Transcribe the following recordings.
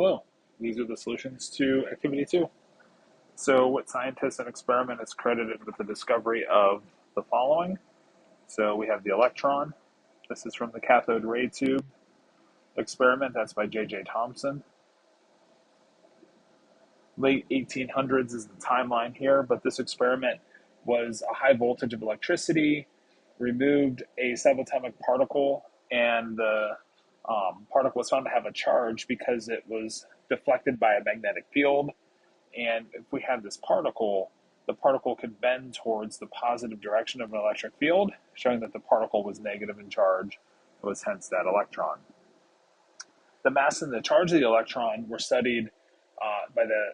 Hello, these are the solutions to activity 2. So what scientists and experiment is credited with the discovery of the following. So we have the electron. This is from the cathode ray tube experiment. That's by J.J. Thomson. Late 1800s is the timeline here, but this experiment was a high voltage of electricity, removed a subatomic particle, and the particle was found to have a charge because it was deflected by a magnetic field. And if we have this particle, the particle could bend towards the positive direction of an electric field, showing that the particle was negative in charge. It was hence that electron. The mass and the charge of the electron were studied by the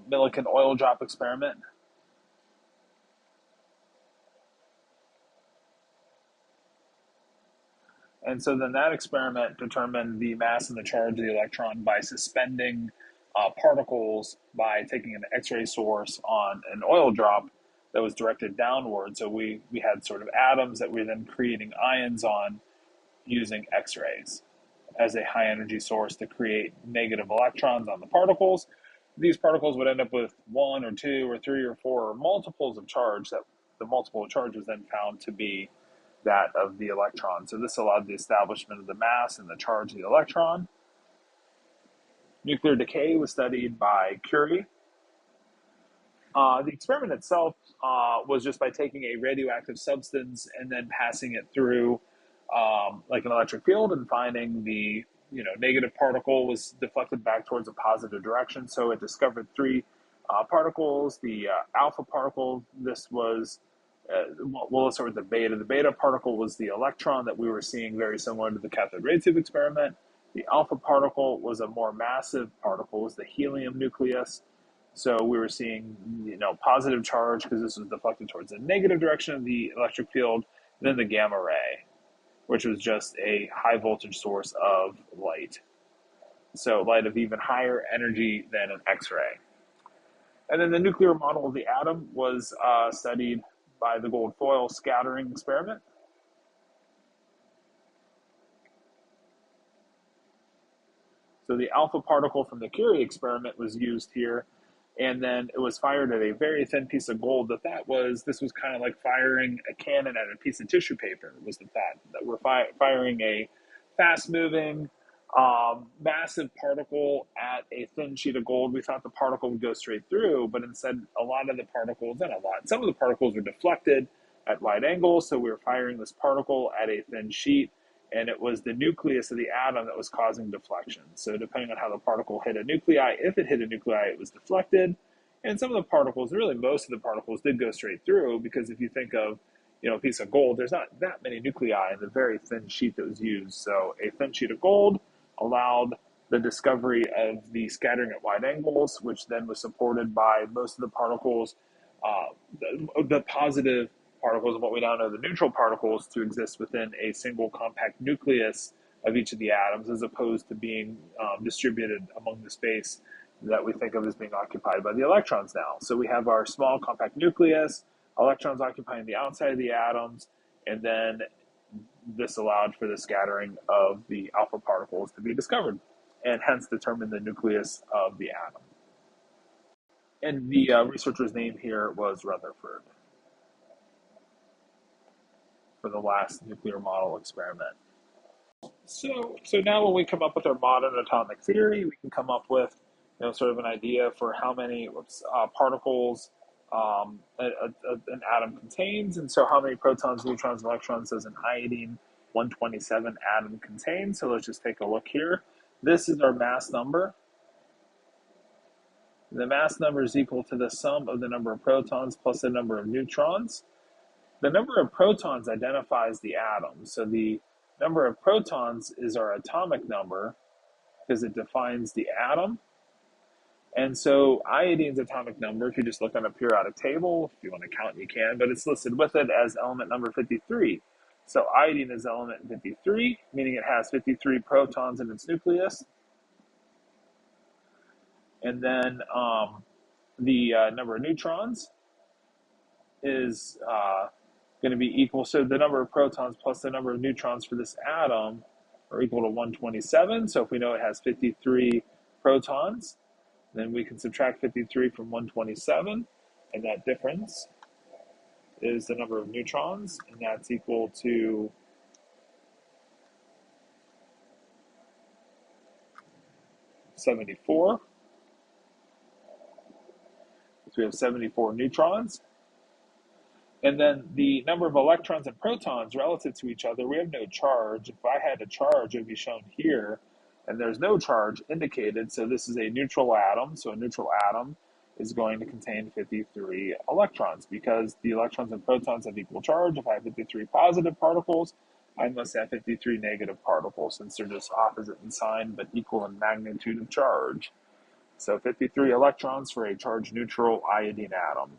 Millikan oil drop experiment. And so then that experiment determined the mass and the charge of the electron by suspending particles by taking an X-ray source on an oil drop that was directed downward. So we had sort of atoms that we were then creating ions on using X-rays as a high energy source to create negative electrons on the particles. These particles would end up with 1 or 2 or 3 or 4 or multiples of charge. That the multiple of charge was then found to be that of the electron. So this allowed the establishment of the mass and the charge of the electron. Nuclear decay was studied by Curie. The experiment itself was just by taking a radioactive substance and then passing it through like an electric field and finding the negative particle was deflected back towards a positive direction. So it discovered 3 particles. The alpha particle, this was, let's start with the beta. The beta particle was the electron that we were seeing, very similar to the cathode ray tube experiment. The alpha particle was a more massive particle, was the helium nucleus. So we were seeing, positive charge because this was deflected towards the negative direction of the electric field. And then the gamma ray, which was just a high voltage source of light. So light of even higher energy than an X-ray. And then the nuclear model of the atom was studied by the gold foil scattering experiment. So the alpha particle from the Curie experiment was used here, and then it was fired at a very thin piece of gold. This was kind of like firing a cannon at a piece of tissue paper, was the thought, that we're firing a fast-moving, massive particle at a thin sheet of gold. We thought the particle would go straight through, but instead some of the particles were deflected at wide angles, so we were firing this particle at a thin sheet, and it was the nucleus of the atom that was causing deflection. So depending on how the particle hit a nuclei, if it hit a nuclei, it was deflected. And some of the particles, really most of the particles, did go straight through, because if you think of a piece of gold, there's not that many nuclei in the very thin sheet that was used. So a thin sheet of gold allowed the discovery of the scattering at wide angles, which then was supported by most of the particles, the positive particles of what we now know the neutral particles, to exist within a single compact nucleus of each of the atoms, as opposed to being distributed among the space that we think of as being occupied by the electrons now. So we have our small compact nucleus, electrons occupying the outside of the atoms, and then this allowed for the scattering of the alpha particles to be discovered, and hence determined the nucleus of the atom. And the researcher's name here was Rutherford, for the last nuclear model experiment. So now when we come up with our modern atomic theory, we can come up with sort of an idea for how many particles an atom contains, and so how many protons, neutrons, and electrons does an iodine 127 atom contain. So let's just take a look here. This is our mass number. The mass number is equal to the sum of the number of protons plus the number of neutrons. The number of protons identifies the atom. So the number of protons is our atomic number because it defines the atom. And so iodine's atomic number, if you just look on a periodic table, if you want to count, you can, but it's listed with it as element number 53. So iodine is element 53, meaning it has 53 protons in its nucleus. And then the number of neutrons is going to be equal. So the number of protons plus the number of neutrons for this atom are equal to 127. So if we know it has 53 protons. Then we can subtract 53 from 127, and that difference is the number of neutrons, and that's equal to 74. So we have 74 neutrons. And then the number of electrons and protons relative to each other, we have no charge. If I had a charge, it would be shown here, and there's no charge indicated, so this is a neutral atom. So a neutral atom is going to contain 53 electrons because the electrons and protons have equal charge. If I have 53 positive particles, I must have 53 negative particles since they're just opposite in sign but equal in magnitude of charge. So 53 electrons for a charge neutral iodine atom.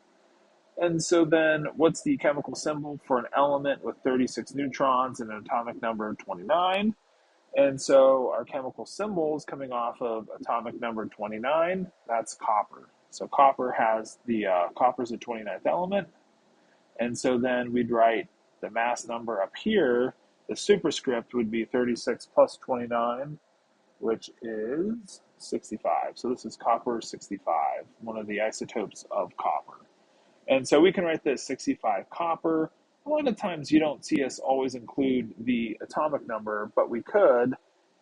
And so then what's the chemical symbol for an element with 36 neutrons and an atomic number of 29? And so our chemical symbols coming off of atomic number 29, that's copper. So copper has the, copper's the 29th element. And so then we'd write the mass number up here. The superscript would be 36 plus 29, which is 65. So this is copper 65, one of the isotopes of copper. And so we can write this 65 copper. A lot of times you don't see us always include the atomic number, but we could.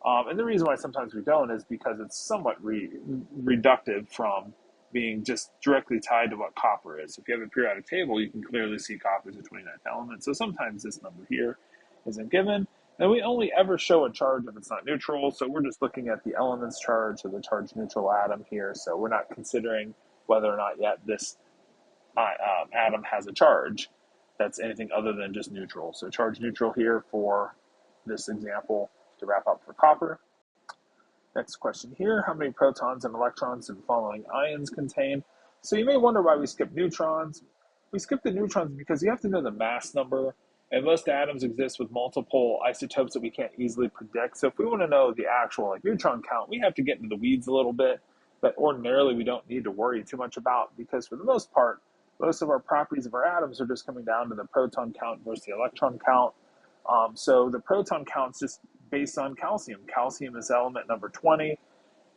And the reason why sometimes we don't is because it's somewhat reductive from being just directly tied to what copper is. If you have a periodic table, you can clearly see copper is a 29th element. So sometimes this number here isn't given. And we only ever show a charge if it's not neutral. So we're just looking at the element's charge or the charge neutral atom here. So we're not considering whether or not yet this atom has a charge that's anything other than just neutral. So charge neutral here for this example to wrap up for copper. Next question here, how many protons and electrons do the following ions contain? So you may wonder why we skip neutrons. We skip the neutrons because you have to know the mass number, and most atoms exist with multiple isotopes that we can't easily predict. So if we want to know the actual neutron count, we have to get into the weeds a little bit, but ordinarily we don't need to worry too much about, because for the most part, most of our properties of our atoms are just coming down to the proton count versus the electron count. So the proton count's just based on calcium. Calcium is element number 20.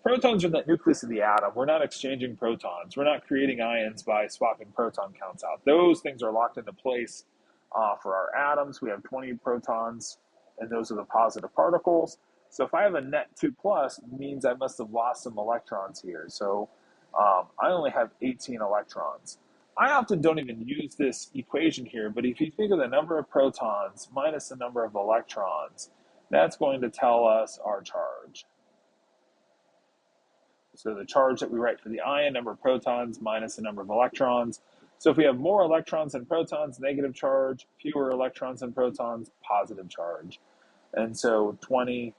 Protons are in the nucleus of the atom. We're not exchanging protons. We're not creating ions by swapping proton counts out. Those things are locked into place for our atoms. We have 20 protons, and those are the positive particles. So if I have a net 2 plus, it means I must have lost some electrons here. So I only have 18 electrons. I often don't even use this equation here, but if you think of the number of protons minus the number of electrons, that's going to tell us our charge. So the charge that we write for the ion, number of protons minus the number of electrons. So if we have more electrons than protons, negative charge, fewer electrons than protons, positive charge. And so 20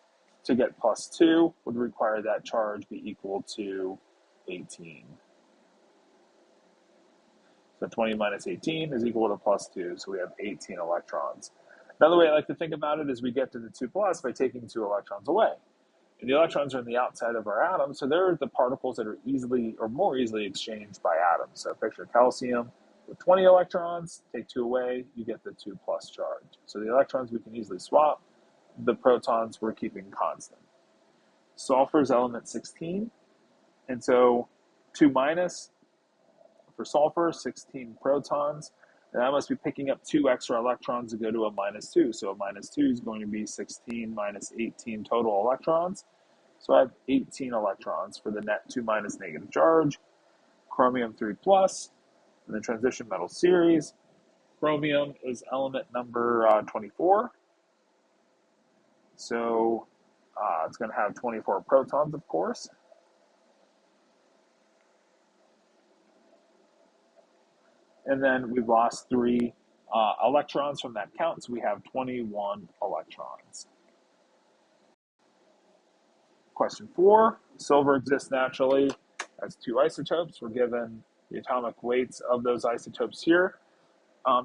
to get plus 2 would require that charge be equal to 18. So 20 minus 18 is equal to plus 2, so we have 18 electrons. Another way I like to think about it is we get to the 2 plus by taking 2 electrons away. And the electrons are on the outside of our atom, so they're the particles that are easily or more easily exchanged by atoms. So picture calcium with 20 electrons, take 2 away, you get the 2 plus charge. So the electrons we can easily swap, the protons we're keeping constant. Sulfur is element 16, and so 2 minus for sulfur, 16 protons, and I must be picking up 2 extra electrons to go to a minus 2. So a minus 2 is going to be 16 minus 18 total electrons. So I have 18 electrons for the net 2 minus negative charge. Chromium 3 plus, in the transition metal series. Chromium is element number 24. So it's going to have 24 protons, of course. And then we've lost 3 electrons from that count, so we have 21 electrons. Question 4, silver exists naturally as 2 isotopes. We're given the atomic weights of those isotopes here.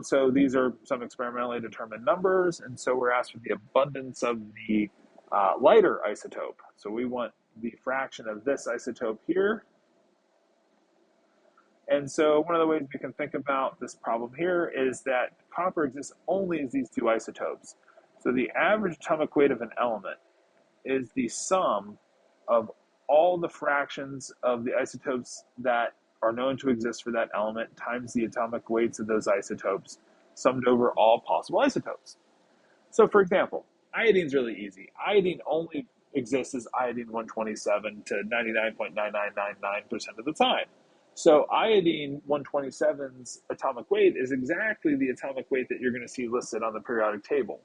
So these are some experimentally determined numbers, and so we're asked for the abundance of the lighter isotope. So we want the fraction of this isotope here. And so one of the ways we can think about this problem here is that copper exists only as these 2 isotopes. So the average atomic weight of an element is the sum of all the fractions of the isotopes that are known to exist for that element times the atomic weights of those isotopes, summed over all possible isotopes. So, for example, iodine's really easy. Iodine only exists as iodine 127 to 99.9999% of the time. So, iodine 127's atomic weight is exactly the atomic weight that you're going to see listed on the periodic table.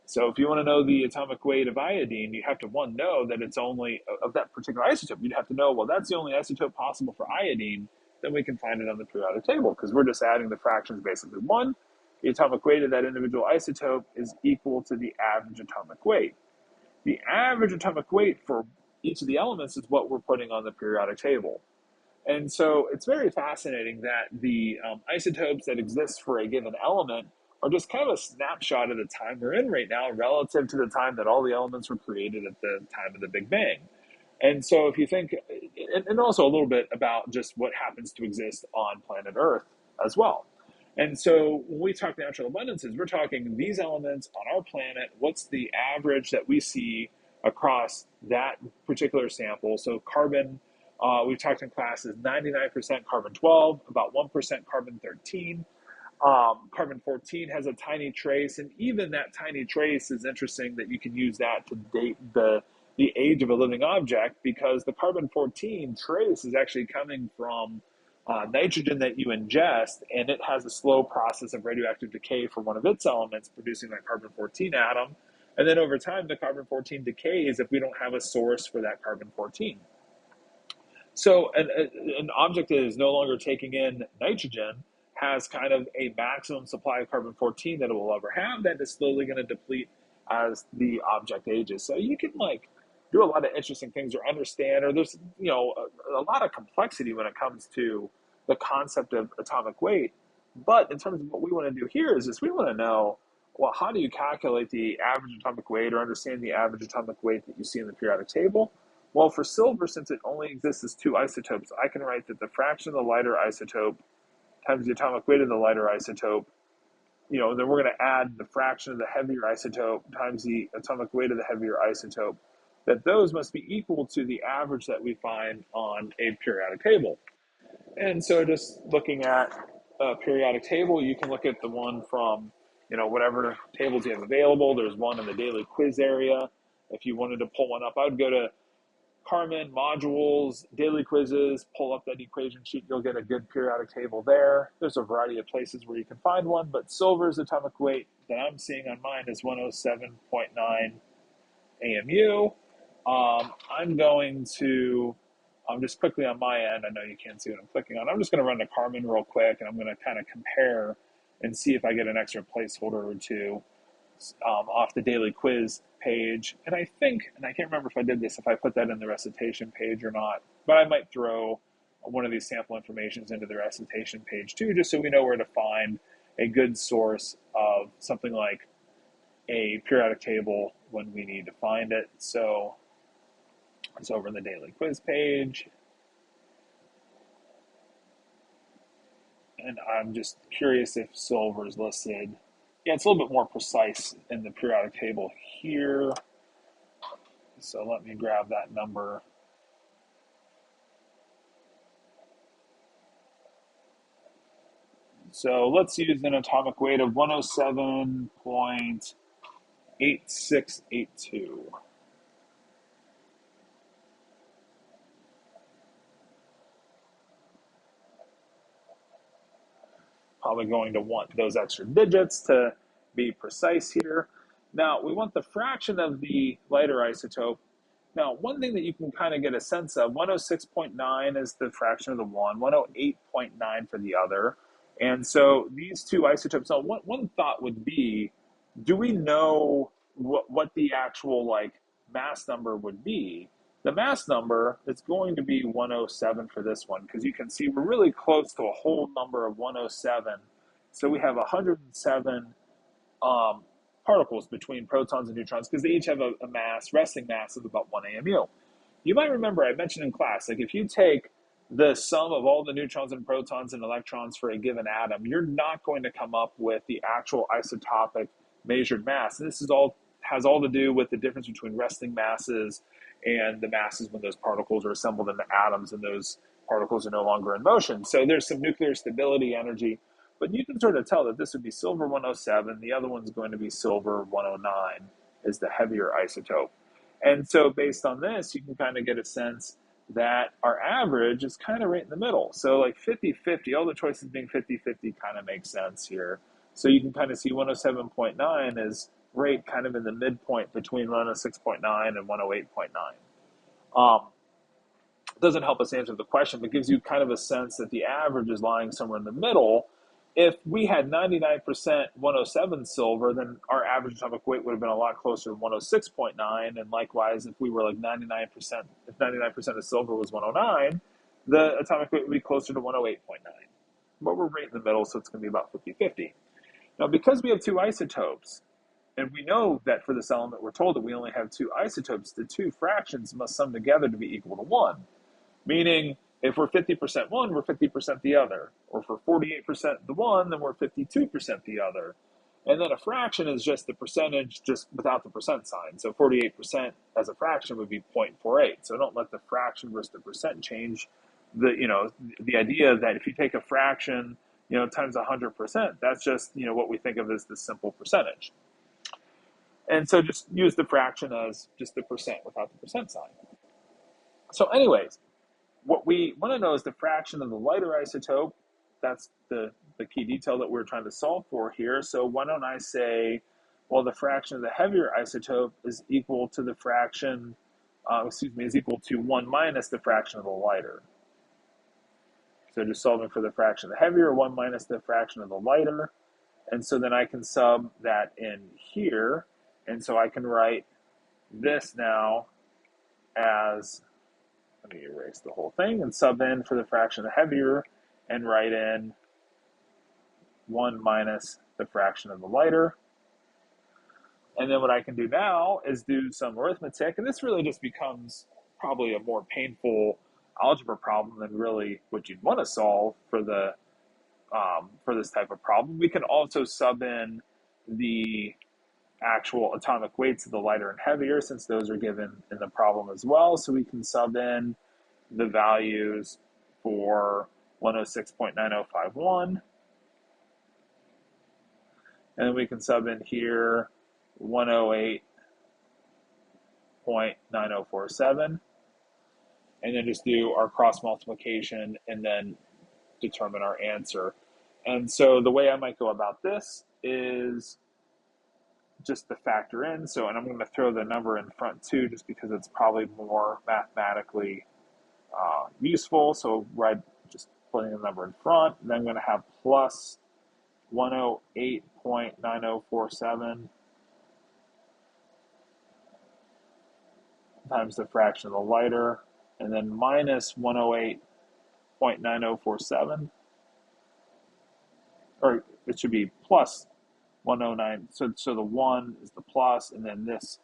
So if you want to know the atomic weight of iodine, you have to, one, know that it's only of that particular isotope. You'd have to know, well, that's the only isotope possible for iodine. Then we can find it on the periodic table because we're just adding the fractions basically. One, the atomic weight of that individual isotope is equal to the average atomic weight. The average atomic weight for each of the elements is what we're putting on the periodic table. And so it's very fascinating that the isotopes that exist for a given element are just kind of a snapshot of the time we're in right now relative to the time that all the elements were created at the time of the Big Bang. And so if you think, and also a little bit about just what happens to exist on planet Earth as well. And so when we talk natural abundances, we're talking these elements on our planet, what's the average that we see across that particular sample. So carbon, we've talked in classes, 99% carbon-12, about 1% carbon-13. Carbon-14 has a tiny trace, and even that tiny trace is interesting that you can use that to date the age of a living object, because the carbon-14 trace is actually coming from nitrogen that you ingest, and it has a slow process of radioactive decay for one of its elements, producing that carbon-14 atom. And then over time, the carbon-14 decays if we don't have a source for that carbon-14. So an object that is no longer taking in nitrogen has kind of a maximum supply of carbon-14 that it will ever have that is slowly going to deplete as the object ages. So you can do a lot of interesting things or understand, or there's a lot of complexity when it comes to the concept of atomic weight. But in terms of what we want to do here is we want to know, well, how do you calculate the average atomic weight or understand the average atomic weight that you see in the periodic table? Well, for silver, since it only exists as two isotopes, I can write that the fraction of the lighter isotope times the atomic weight of the lighter isotope, then we're going to add the fraction of the heavier isotope times the atomic weight of the heavier isotope, that those must be equal to the average that we find on a periodic table. And so just looking at a periodic table, you can look at the one from, whatever tables you have available. There's one in the daily quiz area. If you wanted to pull one up, I would go to Carmen, modules, daily quizzes, pull up that equation sheet, you'll get a good periodic table there. There's a variety of places where you can find one, but silver's atomic weight that I'm seeing on mine is 107.9 AMU. I'm going to, just quickly on my end, I know you can't see what I'm clicking on. I'm just going to run to Carmen real quick, and I'm going to kind of compare and see if I get an extra placeholder or two off the daily quiz page. And I think, and I can't remember if I did this, if I put that in the recitation page or not, but I might throw one of these sample informations into the recitation page too, just so we know where to find a good source of something like a periodic table when we need to find it. So it's over in the daily quiz page. And I'm just curious if silver is listed. Yeah, it's a little bit more precise in the periodic table here. So let me grab that number. So let's use an atomic weight of 107.8682. Probably going to want those extra digits to be precise here. Now, we want the fraction of the lighter isotope. Now, one thing that you can kind of get a sense of, 106.9 is the fraction of the one, 108.9 for the other. And so these two isotopes, now one thought would be, do we know what the actual mass number would be? The mass number is going to be 107 for this one, because you can see we're really close to a whole number of 107. So we have 107 particles between protons and neutrons, because they each have a resting mass of about 1 AMU. You might remember I mentioned in class, if you take the sum of all the neutrons and protons and electrons for a given atom, you're not going to come up with the actual isotopic measured mass. And this is all has all to do with the difference between resting masses and the masses when those particles are assembled into atoms and those particles are no longer in motion. So there's some nuclear stability energy, but you can sort of tell that this would be silver 107, the other one's going to be silver 109 is the heavier isotope. And so based on this, you can kind of get a sense that our average is kind of right in the middle. So like 50-50, all the choices being 50-50 kind of makes sense here. So you can kind of see 107.9 is right kind of in the midpoint between 106.9 and 108.9. Doesn't help us answer the question, but gives you kind of a sense that the average is lying somewhere in the middle. If we had 99% 107 silver, then our average atomic weight would have been a lot closer to 106.9. And likewise, if we were like 99%, if 99% of silver was 109, the atomic weight would be closer to 108.9. But we're right in the middle, so it's going to be about 50-50. Now, because we have two isotopes, and we know that for this element, we're told that we only have two isotopes, the two fractions must sum together to be equal to 1. Meaning, if we're 50% one, we're 50% the other. Or if we're 48% the one, then we're 52% the other. And then a fraction is just the percentage, just without the percent sign. So 48% as a fraction would be 0.48. So don't let the fraction versus the percent change the idea that if you take a fraction, times 100%, that's just, what we think of as the simple percentage. And so just use the fraction as just the percent without the percent sign. So anyways, what we want to know is the fraction of the lighter isotope. That's the key detail that we're trying to solve for here. So why don't I say, well, the fraction of the heavier isotope is equal to the fraction, is equal to 1 minus the fraction of the lighter. So just solving for the fraction of the heavier, 1 minus the fraction of the lighter. And so then I can sub that in here. And so I can write this now as, let me erase the whole thing and sub in for the fraction of the heavier and write in 1 minus the fraction of the lighter. And then what I can do now is do some arithmetic, and this really just becomes probably a more painful algebra problem than really what you'd want to solve for the for this type of problem. We can also sub in the actual atomic weights of the lighter and heavier, since those are given in the problem as well. So we can sub in the values for 106.9051. And then we can sub in here 108.9047. And then just do our cross multiplication and then determine our answer. And so the way I might go about this is just to factor in. And I'm going to throw the number in front too, just because it's probably more mathematically useful. So just putting the number in front, and then I'm going to have plus 108.9047 times the fraction of the lighter, and then minus 108.9047, or it should be plus 109. So the 1 is the plus, and then this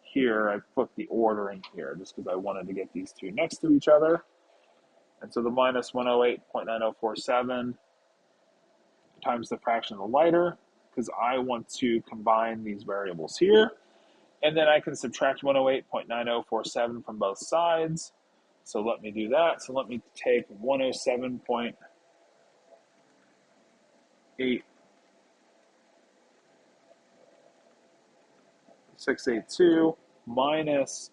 here, I flipped the ordering here just because I wanted to get these two next to each other. And so the minus 108.9047 times the fraction of the lighter, because I want to combine these variables here. And then I can subtract 108.9047 from both sides. So let me do that. So let me take 107.8682 minus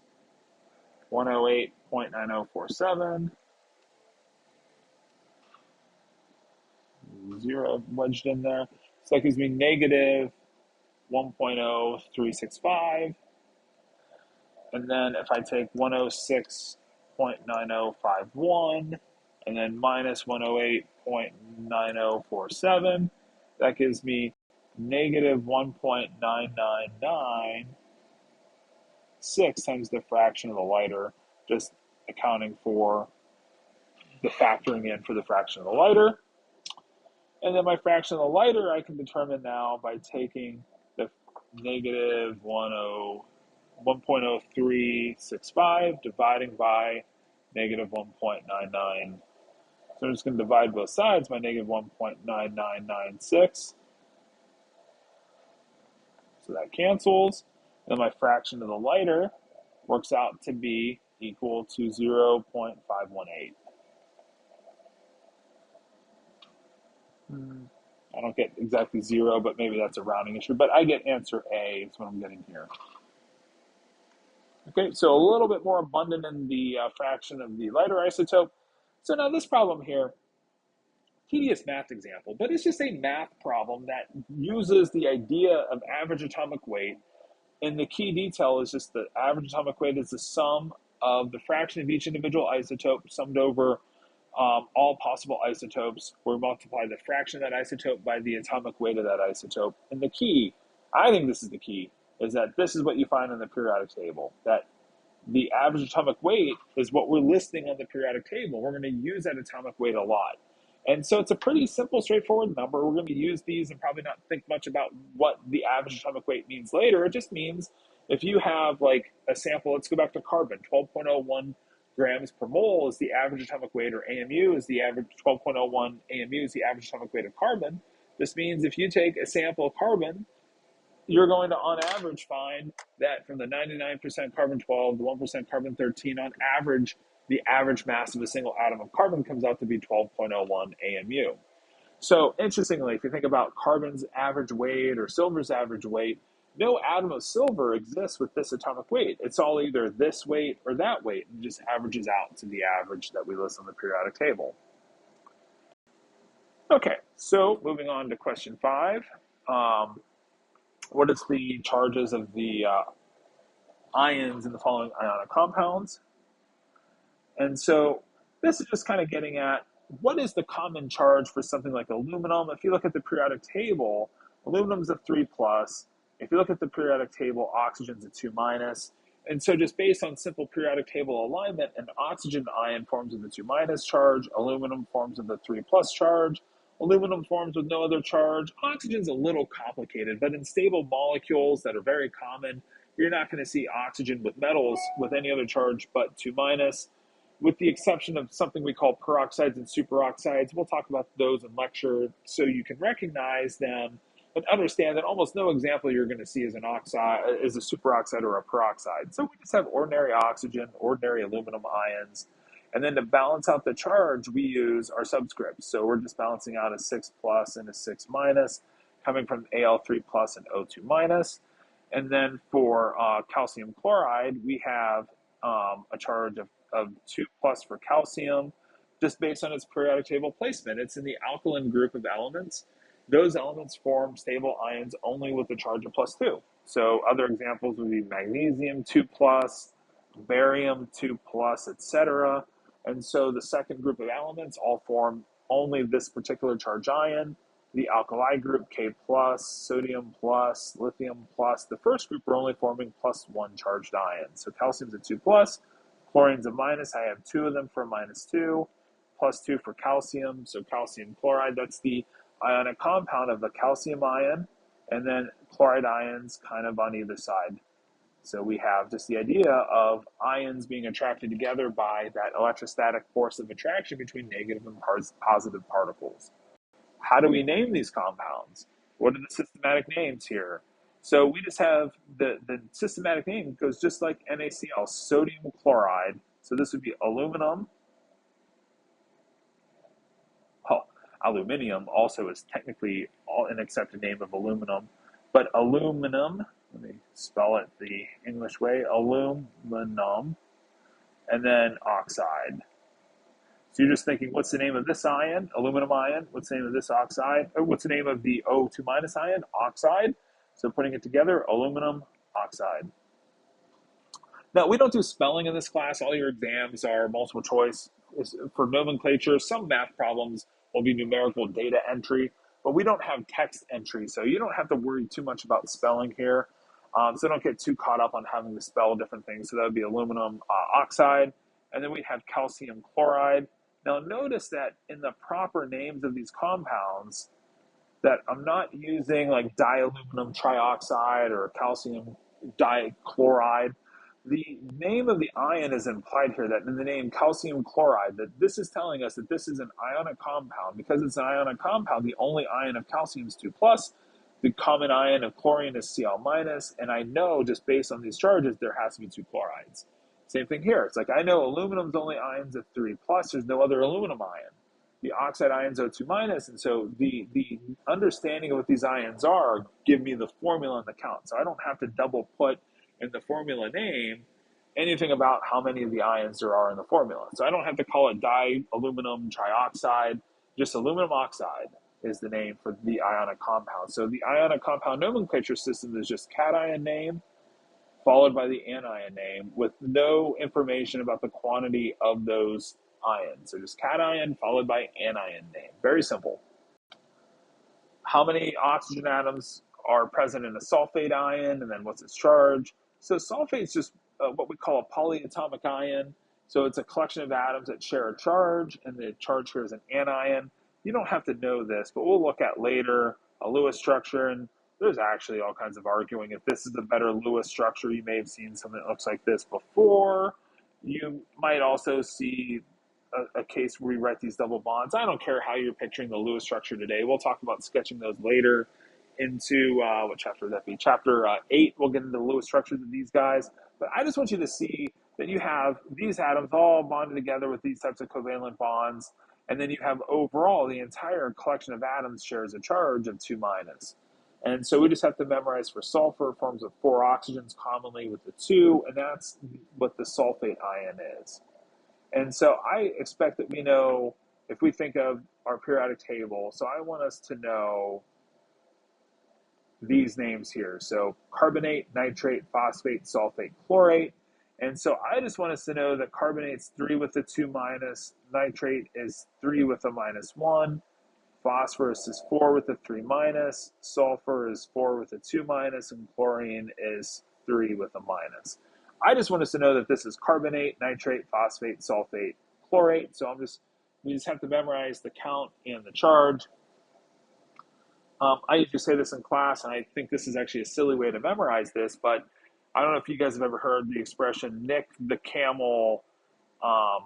108.9047. 0 wedged in there. So that gives me negative 1.0365. And then if I take 106.9051 and then minus 108.9047, that gives me negative 1.9996 times the fraction of the lighter, just accounting for the factoring in for the fraction of the lighter. And then my fraction of the lighter I can determine now by taking the negative 1.0365 dividing by negative 1.99. So I'm just going to divide both sides by negative 1.9996. So that cancels. And my fraction of the lighter works out to be equal to 0.518. I don't get exactly 0, but maybe that's a rounding issue. But I get answer A is what I'm getting here. Okay, so a little bit more abundant in the fraction of the lighter isotope. So now this problem here, tedious math example, but it's just a math problem that uses the idea of average atomic weight. And the key detail is just the average atomic weight is the sum of the fraction of each individual isotope summed over all possible isotopes, where we multiply the fraction of that isotope by the atomic weight of that isotope. And the key, I think this is the key, is that this is what you find in the periodic table, that the average atomic weight is what we're listing on the periodic table. We're going to use that atomic weight a lot. And so it's a pretty simple, straightforward number. We're going to use these and probably not think much about what the average atomic weight means later. It just means if you have like a sample, let's go back to carbon, 12.01 grams per mole is the average atomic weight, or AMU is the average, 12.01 AMU is the average atomic weight of carbon. This means if you take a sample of carbon, you're going to, on average, find that from the 99% carbon 12 to 1% carbon 13, on average, the average mass of a single atom of carbon comes out to be 12.01 AMU. So interestingly, if you think about carbon's average weight or silver's average weight, no atom of silver exists with this atomic weight. It's all either this weight or that weight, and just averages out to the average that we list on the periodic table. Okay, so moving on to question 5. What is the charges of the ions in the following ionic compounds? And so this is just kind of getting at what is the common charge for something like aluminum. If you look at the periodic table, aluminum's a 3 plus. If you look at the periodic table, oxygen's a 2 minus. And so just based on simple periodic table alignment, an oxygen ion forms with a 2 minus charge, aluminum forms with a 3 plus charge, aluminum forms with no other charge. Oxygen's a little complicated, but in stable molecules that are very common, you're not going to see oxygen with metals with any other charge but 2 minus, with the exception of something we call peroxides and superoxides. We'll talk about those in lecture so you can recognize them and understand that almost no example you're going to see is an oxide, is a superoxide or a peroxide. So we just have ordinary oxygen, ordinary aluminum ions. And then to balance out the charge, we use our subscripts. So we're just balancing out a 6 plus and a 6 minus, coming from Al3 plus and O2 minus. And then for calcium chloride, we have a charge of 2 plus for calcium, just based on its periodic table placement. It's in the alkaline group of elements. Those elements form stable ions only with a charge of plus 2. So other examples would be magnesium 2 plus, barium 2 plus, etc. And so the second group of elements all form only this particular charge ion. The alkali group, K plus, sodium plus, lithium plus. The first group are only forming plus 1 charged ions. So calcium's a 2 plus, chlorine's a minus. I have 2 of them for minus 2, plus 2 for calcium. So calcium chloride, that's the ionic compound of the calcium ion, and then chloride ions kind of on either side. So we have just the idea of ions being attracted together by that electrostatic force of attraction between negative and positive particles. How do we name these compounds? What are the systematic names here? So we just have the systematic name goes just like NaCl, sodium chloride. So this would be aluminum. Aluminium also is technically an accepted name of aluminum, but aluminum, let me spell it the English way, aluminum, and then oxide. So you're just thinking, what's the name of this ion, aluminum ion? What's the name of this oxide? Or what's the name of the O2 minus ion, oxide? So putting it together, aluminum oxide. Now, we don't do spelling in this class. All your exams are multiple choice. For nomenclature, some math problems will be numerical data entry, but we don't have text entry, so you don't have to worry too much about spelling here. So don't get too caught up on having to spell different things. So that would be aluminum oxide, and then we have calcium chloride. Now notice that in the proper names of these compounds, that I'm not using like dialuminum trioxide or calcium dichloride. The name of the ion is implied here, that in the name calcium chloride, that this is telling us that this is an ionic compound. Because it's an ionic compound, the only ion of calcium is 2 plus. the common ion of chlorine is Cl minus, and I know just based on these charges, there has to be two chlorides. Same thing here. It's like I know aluminum's only ions of 3 plus. There's no other aluminum ion. The oxide ion's O2 minus, and so the understanding of what these ions are give me the formula and the count. So I don't have to double put in the formula name anything about how many of the ions there are in the formula. So I don't have to call it dialuminum trioxide, just aluminum oxide is the name for the ionic compound. So the ionic compound nomenclature system is just cation name followed by the anion name with no information about the quantity of those ions. So just cation followed by anion name. Very simple. How many oxygen atoms are present in a sulfate ion, and then what's its charge? So sulfate is just what we call a polyatomic ion. So it's a collection of atoms that share a charge, and the charge here is an anion. You don't have to know this, but we'll look at later a Lewis structure, and there's actually all kinds of arguing if this is the better Lewis structure. You may have seen something that looks like this before. You might also see a case where we write these double bonds. I don't care how you're picturing the Lewis structure today. We'll talk about sketching those later into, what chapter would that be? Chapter 8, we'll get into the Lewis structures of these guys. But I just want you to see that you have these atoms all bonded together with these types of covalent bonds. And then you have overall the entire collection of atoms shares a charge of 2 minus. And so we just have to memorize for sulfur forms with 4 oxygens commonly with the 2, and that's what the sulfate ion is. And so I expect that we know, if we think of our periodic table, so I want us to know these names here. So carbonate, nitrate, phosphate, sulfate, chlorate. And so I just want us to know that carbonate's 3 with a 2 minus, nitrate is 3 with a minus 1, phosphorus is 4 with a 3 minus, sulfur is 4 with a 2 minus, and chlorine is 3 with a minus. I just want us to know that this is carbonate, nitrate, phosphate, sulfate, chlorate. So we just have to memorize the count and the charge. I usually say this in class, and I think this is actually a silly way to memorize this, but I don't know if you guys have ever heard the expression, Nick the camel, I'm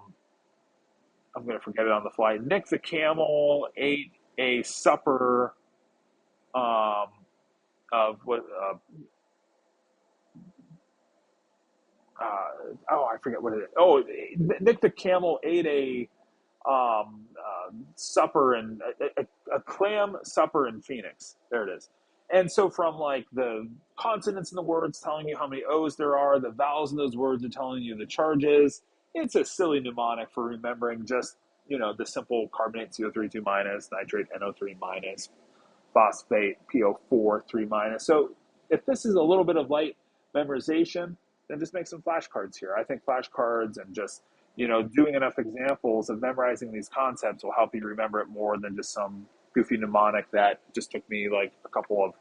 going to forget it on the fly. Nick the camel ate a supper of what, I forget what it is. Oh, Nick the camel ate a supper and a clam supper in Phoenix. There it is. And so from like the consonants in the words telling you how many O's there are, the vowels in those words are telling you the charges. It's a silly mnemonic for remembering just, the simple carbonate CO3 2 minus, nitrate NO3 minus, phosphate PO4 3 minus. So if this is a little bit of light memorization, then just make some flashcards here. I think flashcards and just doing enough examples of memorizing these concepts will help you remember it more than just some goofy mnemonic that just took me like a couple of,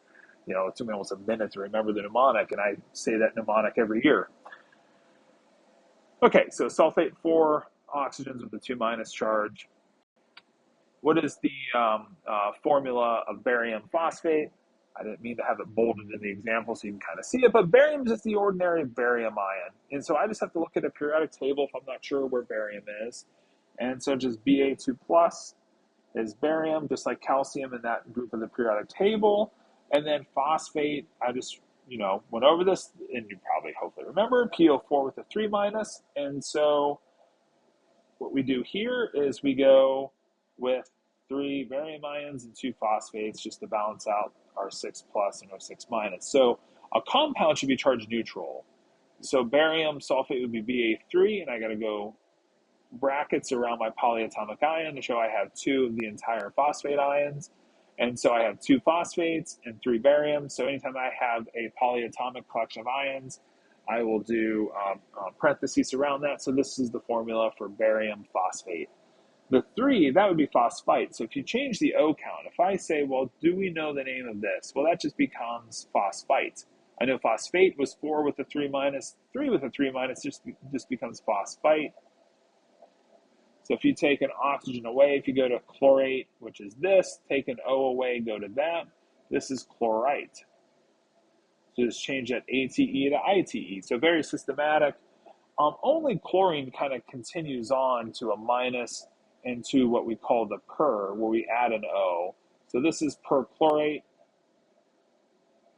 it took me almost a minute to remember the mnemonic, and I say that mnemonic every year. Okay, so sulfate 4 oxygens with a 2 minus charge. What is the formula of barium phosphate? I didn't mean to have it bolded in the example so you can kind of see it, but barium is just the ordinary barium ion. And so I just have to look at a periodic table if I'm not sure where barium is. And so just Ba2 plus is barium, just like calcium in that group of the periodic table. And then phosphate, I just, went over this, and you probably hopefully remember, PO4 with a 3 minus. And so what we do here is we go with 3 barium ions and 2 phosphates just to balance out our 6 plus and our 6 minus. So a compound should be charge neutral. So barium sulfate would be Ba3, and I got to go brackets around my polyatomic ion to show I have 2 of the entire phosphate ions. And so I have 2 phosphates and 3 barium. So anytime I have a polyatomic collection of ions, I will do parentheses around that. So this is the formula for barium phosphate. The 3, that would be phosphite. So if you change the O count, if I say, well, do we know the name of this? Well, that just becomes phosphite. I know phosphate was 4 with a 3 minus. 3 with a 3 minus just becomes phosphite. So if you take an oxygen away, if you go to chlorate, which is this, take an O away, go to that, this is chlorite. So just change that ATE to ITE. So very systematic. Only chlorine kind of continues on to a minus into what we call the per, where we add an O. So this is perchlorate.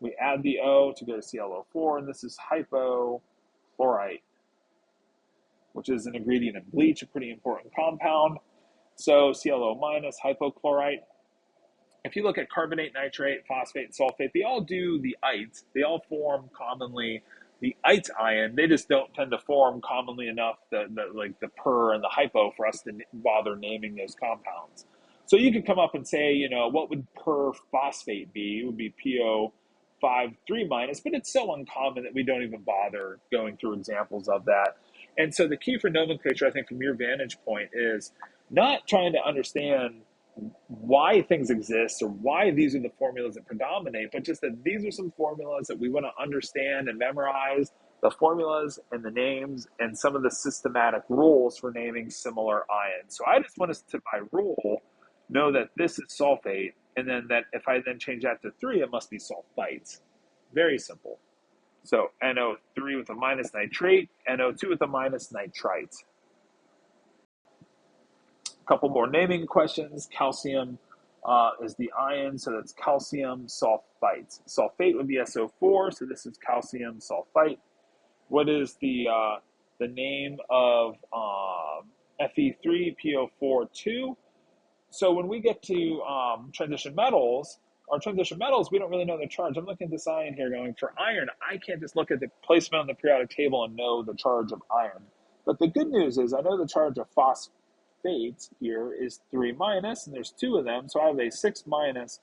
We add the O to go to ClO4, and this is hypochlorite, which is an ingredient in bleach, a pretty important compound. So ClO minus, hypochlorite. If you look at carbonate, nitrate, phosphate, and sulfate, they all do the ite. They all form commonly the ite ion. They just don't tend to form commonly enough like the per and the hypo for us to bother naming those compounds. So you could come up and say, you know, what would per phosphate be? It would be PO5 3 minus, but it's so uncommon that we don't even bother going through examples of that. And so the key for nomenclature, I think, from your vantage point, is not trying to understand why things exist or why these are the formulas that predominate, but just that these are some formulas that we want to understand and memorize the formulas and the names and some of the systematic rules for naming similar ions. So I just want us to, by rule, know that this is sulfate, and then that if I then change that to 3, it must be sulfites. Very simple. So NO3 with a minus nitrate, NO2 with a minus nitrite. Couple more naming questions. Calcium is the ion, so that's calcium sulfite. Sulfate would be SO4, so this is calcium sulfite. What is the name of Fe3PO42? So when we get to transition metals, our transition metals, we don't really know the charge. I'm looking at this ion here going, for iron, I can't just look at the placement on the periodic table and know the charge of iron. But the good news is I know the charge of phosphate here is 3 minus, and there's 2 of them, so I have a 6 minus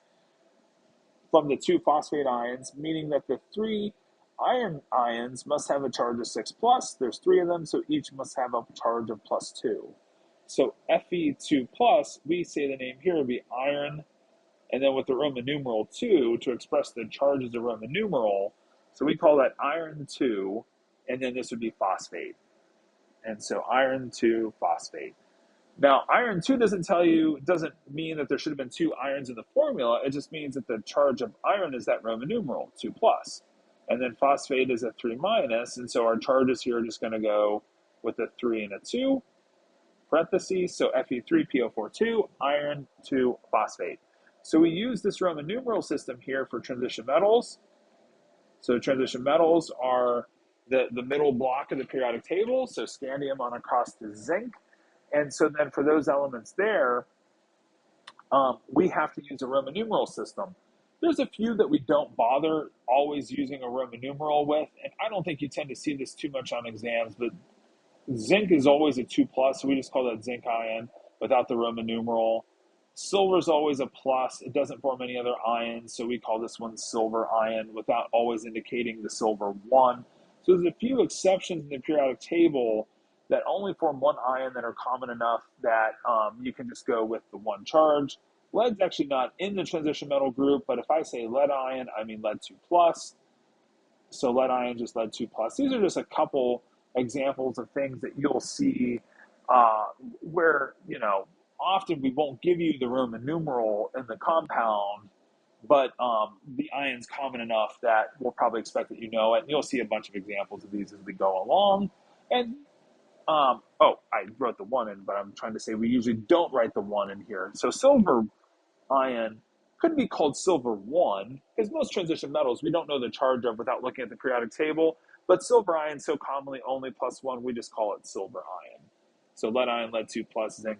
from the 2 phosphate ions, meaning that the 3 iron ions must have a charge of 6 plus. There's 3 of them, so each must have a charge of plus 2. So Fe2 plus, we say the name here would be iron, and then with the Roman numeral 2 to express the charge as a Roman numeral, so we call that iron 2, and then this would be phosphate. And so iron 2 phosphate. Now, iron 2 doesn't mean that there should have been 2 irons in the formula. It just means that the charge of iron is that Roman numeral, 2 plus. And then phosphate is a 3 minus, and so our charges here are just going to go with a 3 and a 2, parentheses, so Fe3PO42, iron 2 phosphate. So we use this Roman numeral system here for transition metals. So transition metals are the middle block of the periodic table, so scandium on across to zinc. And so then for those elements there, we have to use a Roman numeral system. There's a few that we don't bother always using a Roman numeral with, and I don't think you tend to see this too much on exams, but zinc is always a 2 plus, so we just call that zinc ion without the Roman numeral. Silver is always a plus. It doesn't form any other ions, so we call this one silver ion without always indicating the silver 1. So there's a few exceptions in the periodic table that only form one ion that are common enough that you can just go with the 1 charge. Lead's actually not in the transition metal group, but if I say lead ion, I mean lead 2 plus. So lead ion, just lead 2 plus. These are just a couple examples of things that you'll see where, you know, often we won't give you the Roman numeral in the compound, but the ion's common enough that we'll probably expect that you know it. And you'll see a bunch of examples of these as we go along. And I wrote the 1 in, but I'm trying to say we usually don't write the 1 in here. So silver ion could be called silver 1, because most transition metals we don't know the charge of without looking at the periodic table. But silver ion so commonly only plus 1, we just call it silver ion. So lead ion, lead 2 plus, zinc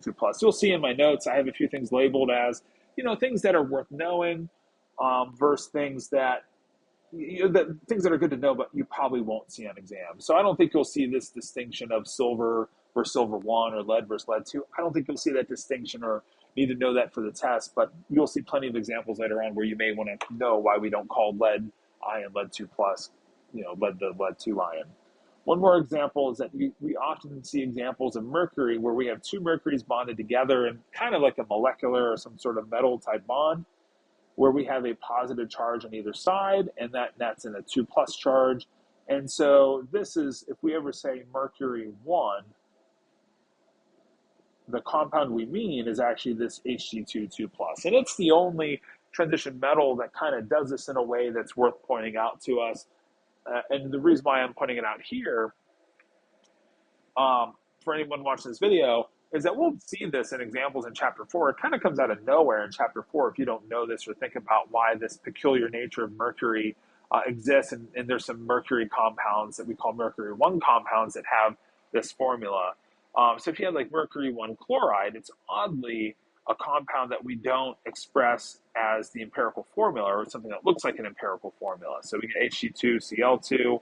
2 plus. You'll see in my notes I have a few things labeled as, you know, things that are worth knowing versus things that things that are good to know, but you probably won't see on exam. So I don't think you'll see this distinction of silver versus silver 1 or lead versus lead 2. I don't think you'll see that distinction or need to know that for the test, but you'll see plenty of examples later on where you may want to know why we don't call lead ion lead 2 plus, you know, lead 2 ion. One more example is that we often see examples of mercury where we have 2 mercuries bonded together in kind of like a molecular or some sort of metal type bond, where we have a positive charge on either side, and that's in a 2 plus charge. And so this is, if we ever say mercury 1, the compound we mean is actually this Hg2 2 plus. And it's the only transition metal that kind of does this in a way that's worth pointing out to us. And the reason why I'm pointing it out here, for anyone watching this video, is that we'll see this in examples in chapter 4. It kind of comes out of nowhere in chapter 4 if you don't know this or think about why this peculiar nature of mercury exists. And there's some mercury compounds that we call mercury 1 compounds that have this formula. So if you have like mercury 1 chloride, it's oddly a compound that we don't express as the empirical formula or something that looks like an empirical formula. So we get Hg2Cl2.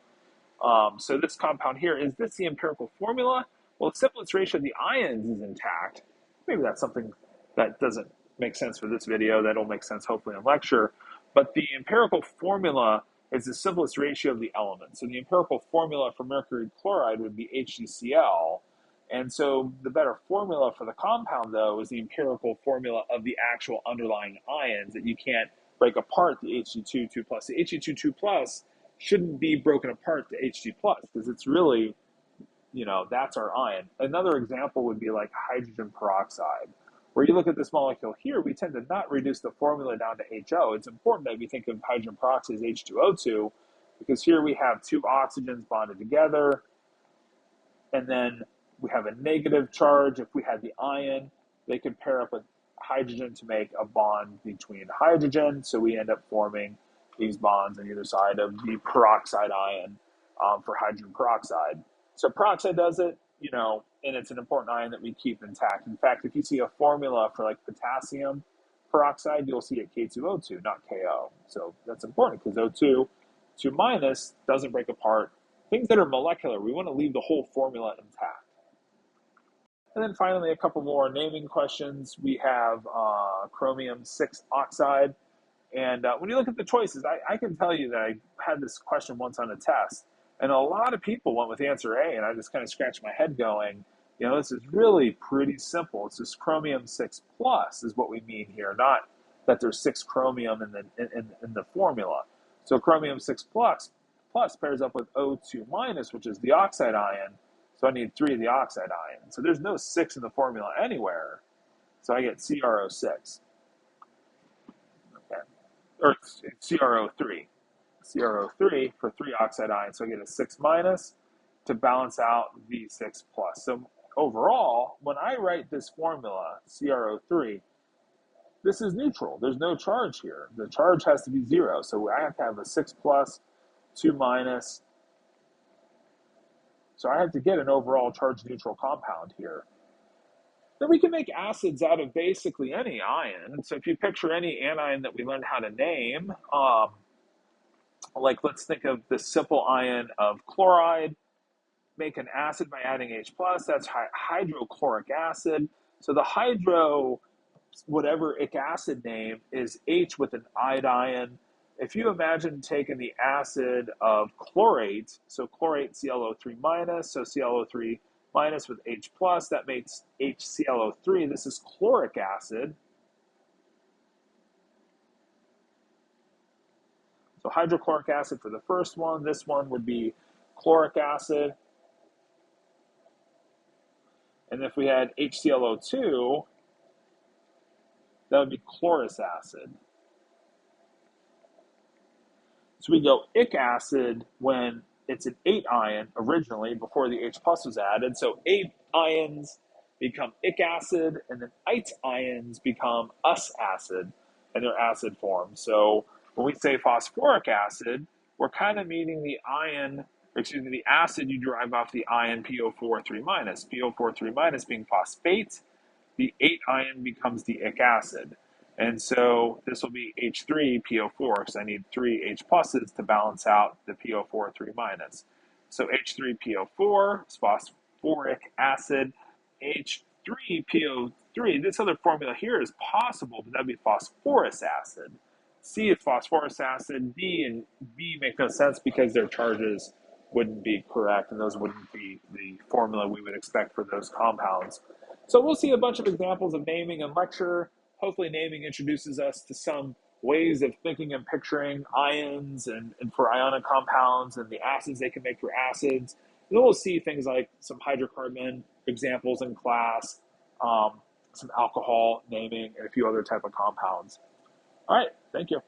So this compound here, is this the empirical formula? Well, the simplest ratio of the ions is intact. Maybe that's something that doesn't make sense for this video. That'll make sense hopefully in lecture. But the empirical formula is the simplest ratio of the elements. So the empirical formula for mercury chloride would be HgCl. And so the better formula for the compound, though, is the empirical formula of the actual underlying ions that you can't break apart the Hg2, 2 plus. The Hg2, 2 plus shouldn't be broken apart to Hg plus because it's really, that's our ion. Another example would be like hydrogen peroxide, where you look at this molecule here, we tend to not reduce the formula down to HO. It's important that we think of hydrogen peroxide as H2O2 because here we have two oxygens bonded together, and then we have a negative charge. If we had the ion, they could pair up with hydrogen to make a bond between hydrogen, so we end up forming these bonds on either side of the peroxide ion for hydrogen peroxide. So peroxide does it, and it's an important ion that we keep intact. In fact, if you see a formula for like potassium peroxide, you'll see it K2O2, not KO. So that's important because O2, 2 minus, doesn't break apart. Things that are molecular, we want to leave the whole formula intact. And then finally, a couple more naming questions. We have chromium 6 oxide. And when you look at the choices, I can tell you that I had this question once on a test, and a lot of people went with answer A, and I just kind of scratched my head going, this is really pretty simple. It's just chromium 6 plus is what we mean here, not that there's 6 chromium in the formula. So chromium 6 plus pairs up with O2 minus, which is the oxide ion, so I need 3 of the oxide ion. So there's no 6 in the formula anywhere, so I get CrO6. Or CrO3. CrO3 for 3 oxide ions. So I get a 6 minus to balance out the 6 plus. So overall, when I write this formula, CrO3, this is neutral. There's no charge here. The charge has to be 0. So I have to have a 6 plus, 2 minus. So I have to get an overall charge neutral compound here. Then we can make acids out of basically any ion. So if you picture any anion that we learned how to name, like let's think of the simple ion of chloride, make an acid by adding H+, that's hydrochloric acid. So the hydro, whatever ic acid name, is H with an ide ion. If you imagine taking the acid of chlorate, so chlorate ClO3 minus, so ClO3 minus with H+, that makes HClO3. This is chloric acid. So hydrochloric acid for the first one. This one would be chloric acid. And if we had HClO2, that would be chlorous acid. So we go ic acid when it's an 8 ion originally before the H+ was added. So 8 ions become ic acid, and then ite ions become us acid, and they're acid form. So when we say phosphoric acid, we're kind of meaning the acid you derive off the ion PO4 minus. PO4 minus being phosphate, the 8 ion becomes the ic acid. And so this will be H3PO4 because I need 3 H pluses to balance out the PO4 minus. So H3PO4 is phosphoric acid. H3PO3, this other formula here is possible, but that would be phosphorus acid. C is phosphorus acid. D and B make no sense because their charges wouldn't be correct, and those wouldn't be the formula we would expect for those compounds. So we'll see a bunch of examples of naming in lecture. Hopefully naming introduces us to some ways of thinking and picturing ions and for ionic compounds and the acids they can make for acids. And then we'll see things like some hydrocarbon examples in class, some alcohol naming, and a few other type of compounds. All right, thank you.